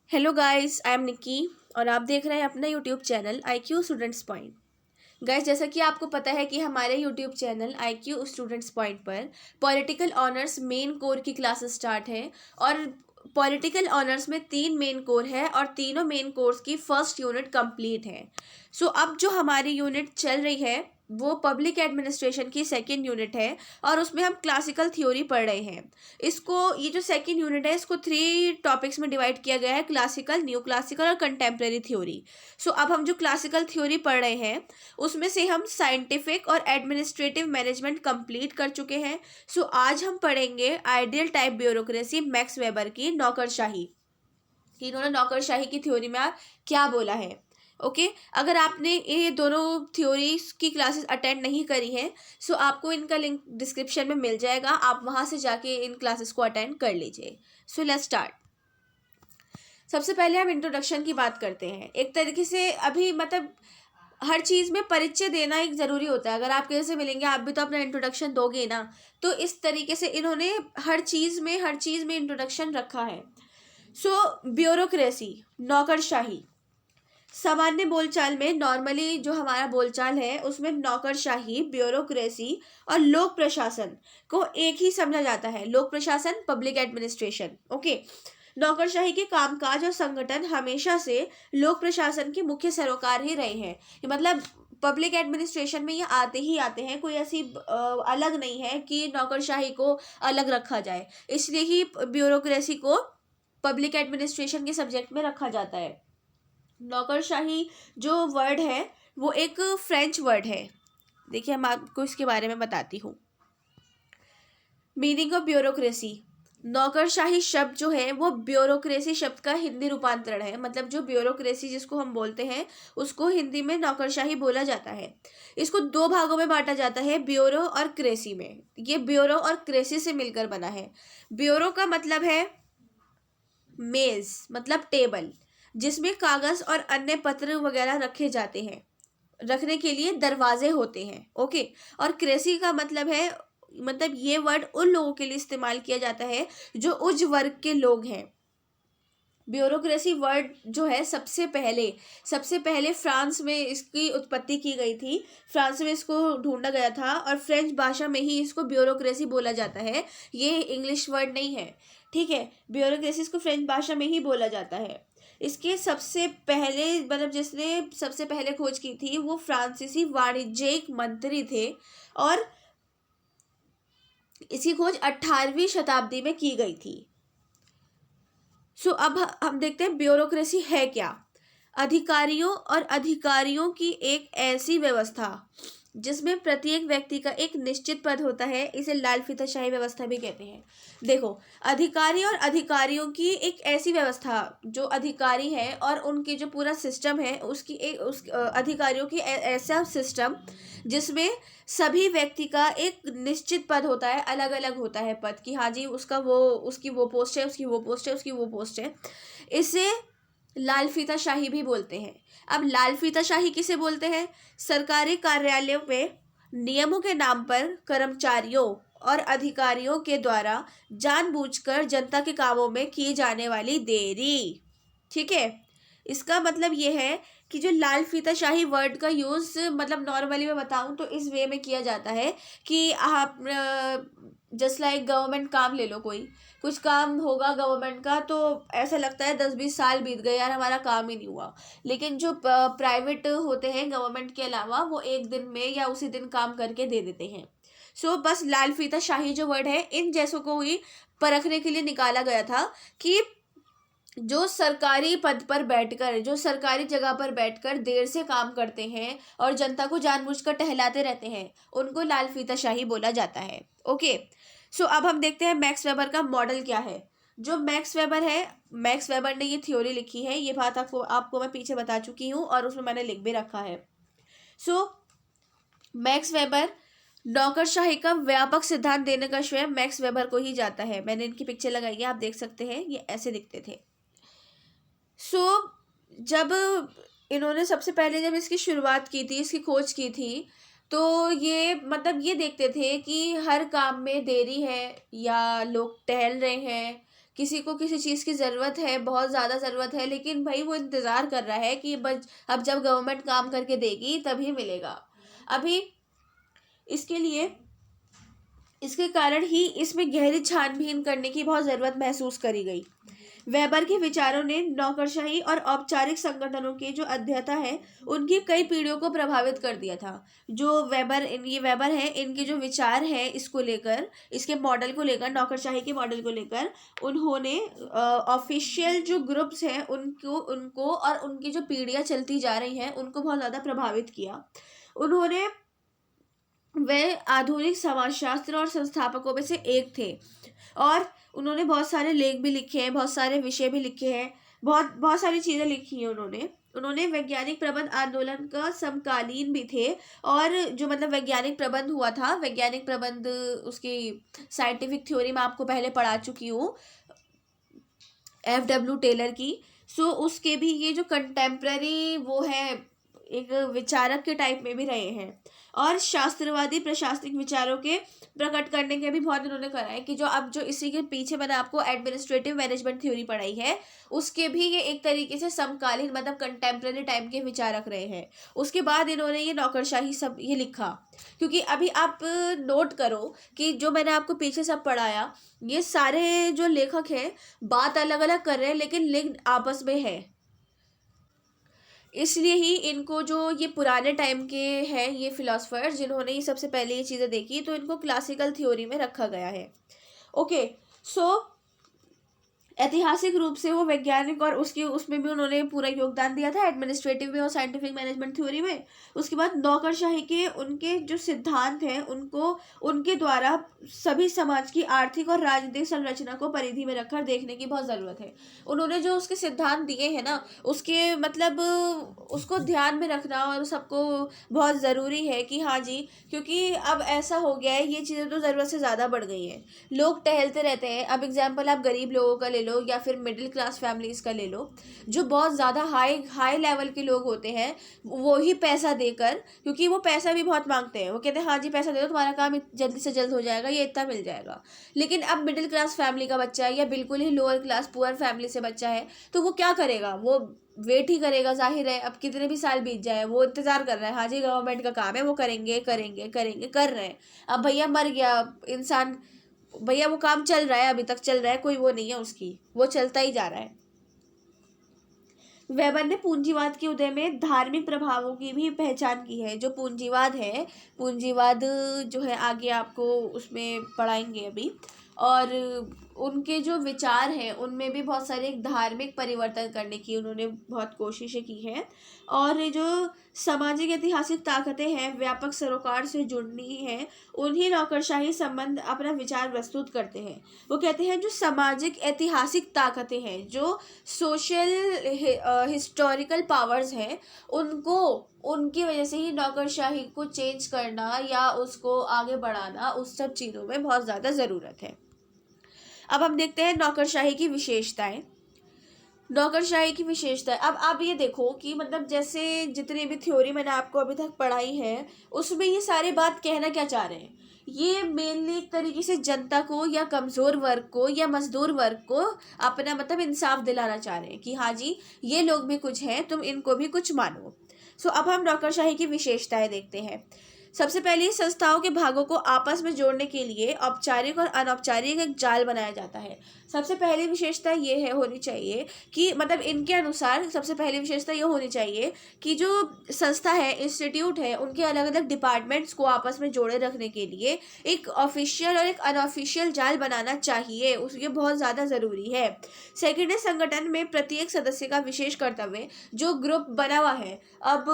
Hello guys, I am Nikki और आप देख रहे हैं अपना YouTube channel I Q students point. Guys, जैसा कि आपको पता है कि हमारे YouTube channel I Q students point पर पॉलिटिकल ऑनर्स मेन कोर की क्लासेस स्टार्ट है। और पॉलिटिकल ऑनर्स में 3 मेन कोर है और तीनों मेन कोर्स की फर्स्ट यूनिट कंप्लीट है। सो अब जो हमारी यूनिट चल रही है वो पब्लिक एडमिनिस्ट्रेशन की सेकेंड यूनिट है और उसमें हम क्लासिकल थ्योरी पढ़ रहे हैं। इसको ये जो सेकेंड यूनिट है इसको 3 टॉपिक्स में डिवाइड किया गया है, क्लासिकल, न्यू क्लासिकल और कंटेम्प्रेरी थ्योरी। सो अब हम जो क्लासिकल थ्योरी पढ़ रहे हैं उसमें से हम साइंटिफिक और एडमिनिस्ट्रेटिव मैनेजमेंट कंप्लीट कर चुके हैं। सो आज हम पढ़ेंगे ideal type bureaucracy max weber की नौकरशाही, कि इन्होंने नौकरशाही की थ्योरी में क्या बोला है। ओके, अगर आपने ये दोनों थ्योरीज की क्लासेस अटेंड नहीं करी हैं सो आपको इनका लिंक डिस्क्रिप्शन में मिल जाएगा, आप वहाँ से जाके इन क्लासेस को अटेंड कर लीजिए। So let's start. सबसे पहले हम इंट्रोडक्शन की बात करते हैं। एक तरीके से अभी मतलब हर चीज़ में परिचय देना एक ज़रूरी होता है। अगर आप किसी से मिलेंगे आप भी तो अपना इंट्रोडक्शन दोगे ना, तो इस तरीके से इन्होंने हर चीज़ में इंट्रोडक्शन रखा है। सो ब्यूरोक्रेसी, नौकरशाही, सामान्य बोलचाल में नॉर्मली जो हमारा बोलचाल है उसमें नौकरशाही, ब्यूरोक्रेसी और लोक प्रशासन को एक ही समझा जाता है। लोक प्रशासन, पब्लिक एडमिनिस्ट्रेशन। ओके, नौकरशाही के कामकाज और संगठन हमेशा से लोक प्रशासन के मुख्य सरोकार ही रहे हैं। ये मतलब पब्लिक एडमिनिस्ट्रेशन में ये आते ही आते हैं, कोई ऐसी अलग नहीं है कि नौकरशाही को अलग रखा जाए। इसलिए ही ब्यूरोक्रेसी को पब्लिक एडमिनिस्ट्रेशन के सब्जेक्ट में रखा जाता है। नौकरशाही जो वर्ड है वो एक फ्रेंच वर्ड है। देखिए, हम आपको इसके बारे में बताती हूँ। मीनिंग ऑफ ब्यूरोक्रेसी, नौकरशाही शब्द जो है वो ब्यूरोक्रेसी शब्द का हिंदी रूपांतरण है। मतलब जो ब्यूरोक्रेसी जिसको हम बोलते हैं उसको हिंदी में नौकरशाही बोला जाता है। इसको 2 भागों में बांटा जाता है, ब्यूरो और क्रेसी में। ये ब्यूरो और क्रेसी से मिलकर बना है। ब्यूरो का मतलब है मेज, मतलब टेबल, जिसमें कागज और अन्य पत्र वगैरह रखे जाते हैं, रखने के लिए दरवाजे होते हैं। ओके, और क्रेसी का मतलब है, मतलब ये वर्ड उन लोगों के लिए इस्तेमाल किया जाता है जो उच्च वर्ग के लोग हैं। ब्यूरोक्रेसी वर्ड जो है सबसे पहले फ्रांस में इसकी उत्पत्ति की गई थी। फ्रांस में इसको ढूंढा गया था और फ्रेंच भाषा में ही इसको ब्यूरोक्रेसी बोला जाता है। ये इंग्लिश वर्ड नहीं है, ठीक है। ब्यूरोक्रेसी इसको फ्रेंच भाषा में ही बोला जाता है। इसके सबसे पहले मतलब जिसने सबसे पहले खोज की थी वो फ्रांसीसी वाणिज्यिक मंत्री थे और इसकी खोज 18वीं शताब्दी में की गई थी। सो अब हम देखते हैं ब्यूरोक्रेसी है क्या। अधिकारियों की एक ऐसी व्यवस्था जिसमें प्रत्येक व्यक्ति का एक निश्चित पद होता है, इसे लाल फीताशाही व्यवस्था भी कहते हैं। देखो, अधिकारी और अधिकारियों की एक ऐसी व्यवस्था, जो अधिकारी है और उनकी जो पूरा सिस्टम है उसकी अधिकारियों की ऐसा सिस्टम जिसमें सभी व्यक्ति का एक निश्चित पद होता है, अलग अलग होता है पद, कि हाँ जी उसका वो, उसकी वो पोस्ट है, उसकी वो पोस्ट है, उसकी वो पोस्ट है। इसे लाल फीताशाही भी बोलते हैं। अब लाल फीताशाही किसे बोलते हैं? सरकारी कार्यालयों में नियमों के नाम पर कर्मचारियों और अधिकारियों के द्वारा जानबूझकर जनता के कामों में की जाने वाली देरी, ठीक है। इसका मतलब ये है कि जो लाल फीताशाही वर्ड का यूज़ मतलब नॉर्मली मैं बताऊं तो इस वे में किया जाता है कि आप जस्ट लाइक गवर्नमेंट काम ले लो, कोई कुछ काम होगा गवर्नमेंट का तो ऐसा लगता है 10-20 साल बीत गए यार, हमारा काम ही नहीं हुआ। लेकिन जो प्राइवेट होते हैं गवर्नमेंट के अलावा वो एक दिन में या उसी दिन काम करके दे देते हैं। सो बस लाल फीताशाही जो वर्ड है इन जैसों को ही परखने के लिए निकाला गया था कि जो सरकारी पद पर बैठकर, जो सरकारी जगह पर बैठकर देर से काम करते हैं और जनता को जानबूझकर टहलाते रहते हैं उनको लाल फीताशाही बोला जाता है। ओके, सो अब हम देखते हैं मैक्स वेबर का मॉडल क्या है। जो मैक्स वेबर है, मैक्स वेबर ने ये थ्योरी लिखी है, ये बात आपको मैं पीछे बता चुकी हूँ और उसमें मैंने लिख भी रखा है। सो मैक्स वेबर नौकरशाही का व्यापक सिद्धांत देने का श्रेय मैक्स वेबर को ही जाता है। मैंने इनकी पिक्चर लगाई है, आप देख सकते हैं, ये ऐसे दिखते थे। जब इन्होंने सबसे पहले जब इसकी शुरुआत की थी, इसकी खोज की थी, तो ये मतलब ये देखते थे कि हर काम में देरी है या लोग टहल रहे हैं किसी को किसी चीज़ की ज़रूरत है, बहुत ज़्यादा ज़रूरत है, लेकिन भाई वो इंतज़ार कर रहा है कि बस अब जब गवर्नमेंट काम करके देगी तभी मिलेगा। अभी इसके लिए इसके कारण ही इसमें गहरी छानबीन करने की बहुत ज़रूरत महसूस करी गई। वेबर के विचारों ने नौकरशाही और औपचारिक संगठनों की जो अध्ययता है उनकी कई पीढ़ियों को प्रभावित कर दिया था। जो ये वेबर है, इनके जो विचार हैं इसको लेकर, इसके मॉडल को लेकर, नौकरशाही के मॉडल को लेकर, उन्होंने ऑफिशियल जो ग्रुप्स हैं उनको उनको और उनकी जो पीढ़ियां चलती जा रही हैं उनको बहुत ज़्यादा प्रभावित किया। उन्होंने वे आधुनिक समाजशास्त्र और संस्थापकों में से एक थे, और उन्होंने बहुत सारे लेख भी लिखे हैं, बहुत सारे विषय भी लिखे हैं, बहुत बहुत सारी चीज़ें लिखी हैं उन्होंने। उन्होंने वैज्ञानिक प्रबंध आंदोलन का समकालीन भी थे, और जो मतलब वैज्ञानिक प्रबंध हुआ था, वैज्ञानिक प्रबंध उसकी साइंटिफिक थ्योरी मैं आपको पहले पढ़ा चुकी हूँ, FW टेलर की। सो उसके भी ये जो कंटेम्प्ररी वो है, एक विचारक के टाइप में भी रहे हैं, और शास्त्रवादी प्रशासनिक विचारों के प्रकट करने के भी बहुत इन्होंने करा है कि जो अब जो इसी के पीछे मैंने आपको एडमिनिस्ट्रेटिव मैनेजमेंट थ्योरी पढ़ाई है, उसके भी ये एक तरीके से समकालीन मतलब कंटेम्प्रेरी टाइम के विचारक रहे हैं। उसके बाद इन्होंने ये नौकरशाही सब ये लिखा, क्योंकि अभी आप नोट करो कि जो मैंने आपको पीछे सब पढ़ाया, ये सारे जो लेखक हैं बात अलग अलग कर रहे हैं लेकिन लिंक आपस में है। इसलिए ही इनको जो ये पुराने टाइम के हैं ये फिलोसफर्स जिन्होंने ये सबसे पहले ये चीज़ें देखी, तो इनको क्लासिकल थ्योरी में रखा गया है। ओके, सो ऐतिहासिक रूप से वो वैज्ञानिक और उसमें भी उन्होंने पूरा योगदान दिया था, एडमिनिस्ट्रेटिव में और साइंटिफिक मैनेजमेंट थ्योरी में। उसके बाद नौकरशाही के उनके जो सिद्धांत हैं उनको उनके द्वारा सभी समाज की आर्थिक और राजनीतिक संरचना को परिधि में रखकर देखने की बहुत ज़रूरत है। उन्होंने जो उसके सिद्धांत दिए हैं ना, उसके मतलब उसको ध्यान में रखना और सबको बहुत ज़रूरी है कि हाँ जी, क्योंकि अब ऐसा हो गया है, ये चीज़ें तो ज़रूरत से ज़्यादा बढ़ गई हैं। लोग टहलते रहते हैं। अब एग्जाम्पल आप गरीब लोगों का ले लो या फिर मिडिल क्लास फैमिलीज़ का ले लो, जो बहुत ज़्यादा हाई हाई लेवल के लोग होते हैं, वो ही पैसा देकर, क्योंकि वो पैसा भी बहुत मांगते हैं, वो कहते हैं हाँ जी पैसा दे दो, तुम्हारा काम जल्दी से जल्द हो जाएगा, ये इतना मिल जाएगा। लेकिन अब मिडिल क्लास फैमिली का बच्चा है या बिल्कुल ही लोअर क्लास पुअर फैमिली से बच्चा है, तो वो क्या करेगा? वो वेट ही करेगा, जाहिर है। अब कितने भी साल बीत जाए वो इंतज़ार कर रहा है, हाँ जी गवर्नमेंट का काम है, वो करेंगे करेंगे करेंगे कर रहे हैं। अब भैया मर गया इंसान, भैया वो काम चल रहा है, अभी तक चल रहा है, कोई वो नहीं है उसकी, वो चलता ही जा रहा है। वेबर ने पूंजीवाद के उदय में धार्मिक प्रभावों की भी पहचान की है। जो पूंजीवाद है, पूंजीवाद जो है आगे आपको उसमें पढ़ाएंगे अभी, और उनके जो विचार हैं उनमें भी बहुत सारे धार्मिक परिवर्तन करने की उन्होंने बहुत कोशिशें की हैं। और जो सामाजिक ऐतिहासिक ताकतें हैं व्यापक सरोकार से जुड़नी हैं, उन्हीं नौकरशाही संबंध अपना विचार प्रस्तुत करते हैं। वो कहते हैं जो सामाजिक ऐतिहासिक ताकतें हैं, जो सोशल हिस्टोरिकल पावर्स हैं, उनको उनकी वजह से ही नौकरशाही को चेंज करना या उसको आगे बढ़ाना, उस सब चीज़ों में बहुत ज़्यादा ज़रूरत है। अब हम देखते हैं नौकरशाही की विशेषताएं। नौकरशाही की विशेषताएं, अब आप ये देखो कि मतलब जैसे जितनी भी थ्योरी मैंने आपको अभी तक पढ़ाई है उसमें ये सारे बात कहना क्या चाह रहे हैं, ये मेनली एक तरीके से जनता को या कमज़ोर वर्ग को या मजदूर वर्ग को अपना मतलब इंसाफ दिलाना चाह रहे हैं कि हाँ जी ये लोग भी कुछ हैं, तुम इनको भी कुछ मानो। सो अब हम नौकरशाही की विशेषताएं देखते हैं। सबसे पहले संस्थाओं के भागों को आपस में जोड़ने के लिए औपचारिक और अनौपचारिक एक जाल बनाया जाता है। सबसे पहली विशेषता ये है होनी चाहिए कि मतलब इनके अनुसार सबसे पहली विशेषता ये होनी चाहिए कि जो संस्था है, इंस्टीट्यूट है, उनके अलग अलग डिपार्टमेंट्स को आपस में जोड़े रखने के लिए एक ऑफिशियल और एक अनऑफिशियल जाल बनाना चाहिए, उस ये बहुत ज़्यादा ज़रूरी है। सेकेंड है संगठन में प्रत्येक सदस्य का विशेष कर्तव्य जो ग्रुप बना हुआ है। अब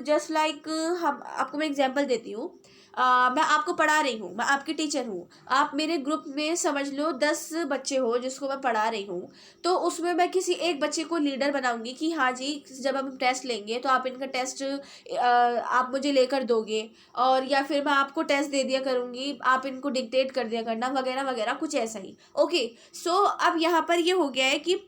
जस्ट लाइक हम आपको मैं एग्जांपल देती हूँ। मैं आपको पढ़ा रही हूँ, मैं आपकी टीचर हूँ, आप मेरे ग्रुप में समझ लो 10 बच्चे हो जिसको मैं पढ़ा रही हूँ, तो उसमें मैं किसी एक बच्चे को लीडर बनाऊंगी कि हाँ जी जब हम टेस्ट लेंगे तो आप इनका टेस्ट आप मुझे लेकर दोगे, और या फिर मैं आपको टेस्ट दे दिया करूँगी, आप इनको डिक्टेट कर दिया करना, वगैरह वगैरह, कुछ ऐसा ही। ओके, सो अब यहाँ पर ये हो गया है कि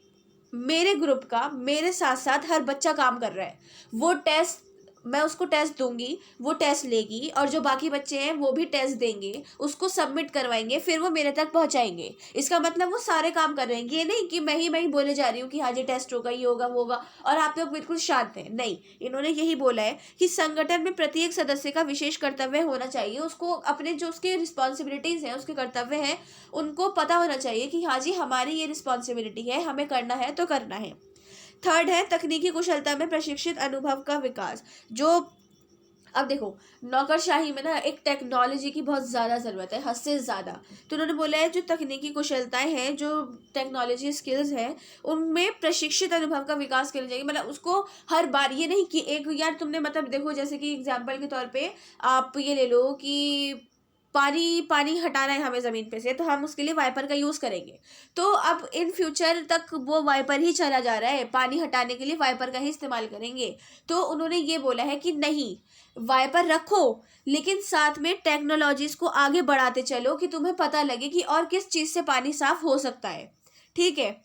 मेरे ग्रुप का मेरे साथ साथ हर बच्चा काम कर रहा है, वो टेस्ट मैं उसको टेस्ट दूंगी, वो टेस्ट लेगी और जो बाकी बच्चे हैं वो भी टेस्ट देंगे, उसको सबमिट करवाएंगे, फिर वो मेरे तक पहुंचाएंगे। इसका मतलब वो सारे काम कर रहे हैं, ये नहीं कि मैं ही बोले जा रही हूँ कि हाँ जी टेस्ट होगा, ये होगा, वो होगा और आप लोग बिल्कुल शांत हैं। नहीं, इन्होंने यही बोला है कि संगठन में प्रत्येक सदस्य का विशेष कर्तव्य होना चाहिए, उसको अपने जो उसके रिस्पॉन्सिबिलिटीज हैं, उसके कर्तव्य हैं, उनको पता होना चाहिए कि हाँ जी हमारी ये रिस्पॉन्सिबिलिटी है, हमें करना है तो करना है। थर्ड है तकनीकी कुशलता में प्रशिक्षित अनुभव का विकास। जो अब देखो, नौकरशाही में ना एक टेक्नोलॉजी की बहुत ज़्यादा ज़रूरत है, हद से ज़्यादा। तो उन्होंने बोला है जो तकनीकी कुशलताएं हैं, जो टेक्नोलॉजी स्किल्स हैं, उनमें प्रशिक्षित अनुभव का विकास करना चाहिए। मतलब उसको हर बार ये नहीं कि एक यार तुमने मतलब देखो, जैसे कि एग्जाम्पल के तौर पे आप ये ले लो कि पानी पानी हटाना है हमें ज़मीन पे से, तो हम उसके लिए वाइपर का यूज़ करेंगे। तो अब इन फ्यूचर तक वो वाइपर ही चला जा रहा है, पानी हटाने के लिए वाइपर का ही इस्तेमाल करेंगे। तो उन्होंने ये बोला है कि नहीं, वाइपर रखो लेकिन साथ में टेक्नोलॉजीज को आगे बढ़ाते चलो कि तुम्हें पता लगे कि और किस चीज़ से पानी साफ हो सकता है। ठीक है।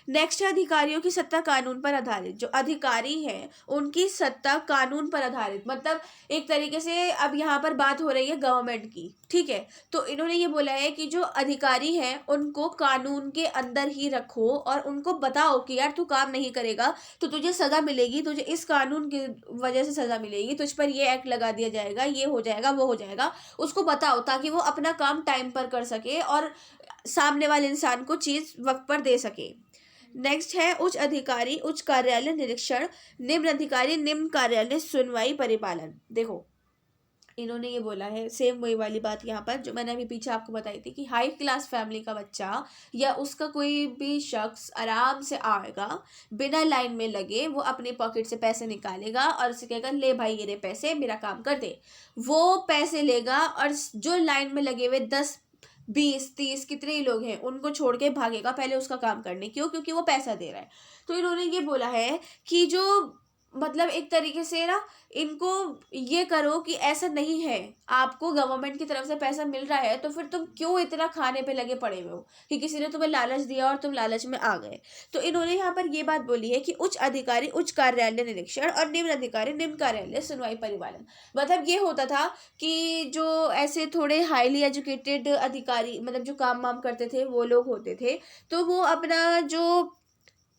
नेक्स्ट है अधिकारियों की सत्ता कानून पर आधारित। जो अधिकारी हैं उनकी सत्ता कानून पर आधारित, मतलब एक तरीके से अब यहाँ पर बात हो रही है गवर्नमेंट की। ठीक है। तो इन्होंने ये बोला है कि जो अधिकारी हैं उनको कानून के अंदर ही रखो और उनको बताओ कि यार तू काम नहीं करेगा तो तुझे सजा मिलेगी, तुझे इस कानून की वजह से सजा मिलेगी, तुझ पर ये एक्ट लगा दिया जाएगा, ये हो जाएगा, वो हो जाएगा। उसको बताओ ताकि वो अपना काम टाइम पर कर सके और सामने वाले इंसान को चीज़ वक्त पर दे सके। नेक्स्ट है उच्च अधिकारी उच्च कार्यालय निरीक्षण, निम्न अधिकारी निम्न कार्यालय सुनवाई परिपालन। देखो, इन्होंने ये बोला है सेम वही वाली बात यहाँ पर जो मैंने अभी पीछे आपको बताई थी कि हाई क्लास फैमिली का बच्चा या उसका कोई भी शख्स आराम से आएगा, बिना लाइन में लगे वो अपने पॉकेट से पैसे निकालेगा और उसे कहेगा ले भाई ये रे पैसे, मेरा काम कर दे। वो पैसे लेगा और जो लाइन में लगे हुए 10 20 30 कितने ही लोग हैं उनको छोड़ के भागेगा पहले उसका काम करने। क्यों? क्योंकि वो पैसा दे रहा है। तो इन्होंने ये बोला है कि जो मतलब एक तरीके से ना इनको ये करो कि ऐसा नहीं है, आपको गवर्नमेंट की तरफ से पैसा मिल रहा है तो फिर तुम क्यों इतना खाने पे लगे पड़े हुए हो कि किसी ने तुम्हें लालच दिया और तुम लालच में आ गए। तो इन्होंने यहाँ पर ये बात बोली है कि उच्च अधिकारी उच्च कार्यालय निरीक्षण और निम्न अधिकारी निम्न कार्यालय सुनवाई परिपालन। मतलब ये होता था कि जो ऐसे थोड़े हाईली एजुकेटेड अधिकारी मतलब जो काम वाम करते थे वो लोग होते थे, तो वो अपना जो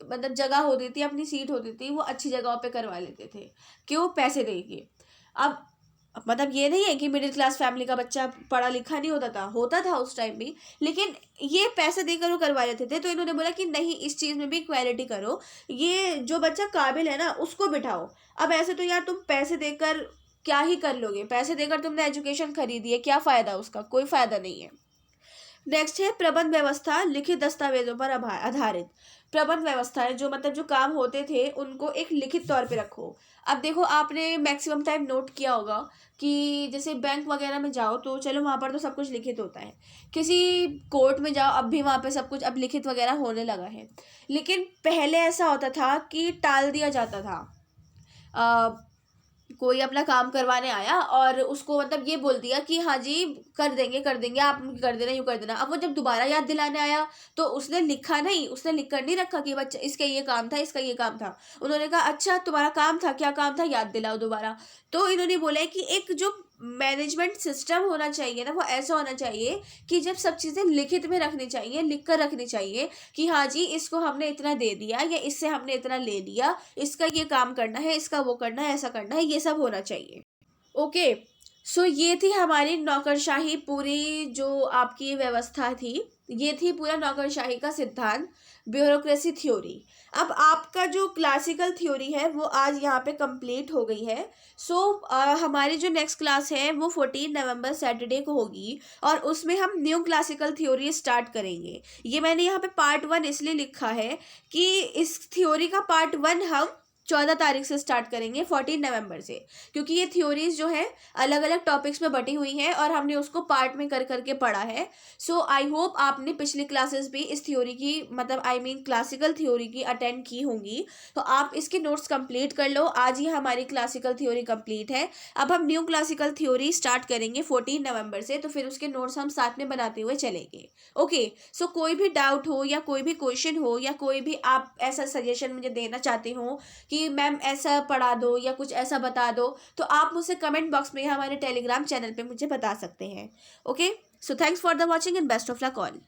मतलब जगह होती थी, अपनी सीट होती थी, वो अच्छी जगहों पे करवा लेते थे। क्यों? पैसे देके। अब मतलब ये नहीं है कि मिडिल क्लास फैमिली का बच्चा पढ़ा लिखा नहीं होता था उस टाइम भी, लेकिन ये पैसे देकर वो करवा लेते थे। तो इन्होंने बोला कि नहीं, इस चीज़ में भी इक्वालिटी करो, ये जो बच्चा काबिल है ना उसको बिठाओ। अब ऐसे तो यार तुम पैसे देकर क्या ही कर लोगे, पैसे देकर तुमने एजुकेशन खरीदी है, क्या फ़ायदा उसका? कोई फ़ायदा नहीं है। नेक्स्ट है प्रबंध व्यवस्था लिखित दस्तावेजों पर आधारित। प्रबंध व्यवस्था है जो मतलब जो काम होते थे उनको एक लिखित तौर पे रखो। अब देखो, आपने मैक्सिमम टाइम नोट किया होगा कि जैसे बैंक वगैरह में जाओ तो चलो वहाँ पर तो सब कुछ लिखित होता है, किसी कोर्ट में जाओ अब भी वहाँ पे सब कुछ अब लिखित वगैरह होने लगा है। लेकिन पहले ऐसा होता था कि टाल दिया जाता था। कोई अपना काम करवाने आया और उसको मतलब ये बोल दिया कि हाँ जी कर देंगे आप कर देना, यूँ कर देना। अब वो जब दोबारा याद दिलाने आया तो उसने लिखा नहीं, उसने लिख कर नहीं रखा कि बच्चा इसका ये काम था, इसका ये काम था। उन्होंने कहा अच्छा तुम्हारा काम था, क्या काम था, याद दिलाओ दोबारा। तो इन्होंने बोला है कि एक जो मैनेजमेंट सिस्टम होना चाहिए ना वो ऐसा होना चाहिए कि जब सब चीज़ें लिखित में रखनी चाहिए, लिख कर रखनी चाहिए कि हाँ जी इसको हमने इतना दे दिया या इससे हमने इतना ले लिया, इसका ये काम करना है, इसका वो करना है, ऐसा करना है, ये सब होना चाहिए। ओके। सो ये थी हमारी नौकरशाही पूरी जो आपकी व्यवस्था थी, ये थी पूरा नौकरशाही का सिद्धांत, ब्यूरोक्रेसी थ्योरी। अब आपका जो क्लासिकल थ्योरी है वो आज यहाँ पे कंप्लीट हो गई है। सो हमारी जो नेक्स्ट क्लास है वो 14 नवंबर सैटरडे को होगी और उसमें हम न्यू क्लासिकल थ्योरी स्टार्ट करेंगे। ये मैंने यहाँ पे पार्ट 1 इसलिए लिखा है कि इस थ्योरी का पार्ट 1 हम 14 तारीख से स्टार्ट करेंगे, 14 नवंबर से, क्योंकि ये थ्योरीज जो है अलग अलग टॉपिक्स में बटी हुई हैं और हमने उसको पार्ट में कर करके पढ़ा है। सो आई होप आपने पिछली क्लासेस भी इस थ्योरी की मतलब आई मीन क्लासिकल थ्योरी की अटेंड की होंगी, तो आप इसके नोट्स कंप्लीट कर लो। आज ही हमारी क्लासिकल थ्योरी कंप्लीट है। अब हम न्यू क्लासिकल थ्योरी स्टार्ट करेंगे 14 नवंबर से, तो फिर उसके नोट्स हम साथ में बनाते हुए चलेंगे। ओके। सो कोई भी डाउट हो या कोई भी क्वेश्चन हो या कोई भी आप ऐसा सजेशन मुझे देना चाहते हो कि कि मैम ऐसा पढ़ा दो या कुछ ऐसा बता दो, तो आप मुझसे कमेंट बॉक्स में हमारे टेलीग्राम चैनल पे मुझे बता सकते हैं। Okay, so thanks for the watching and best of luck all.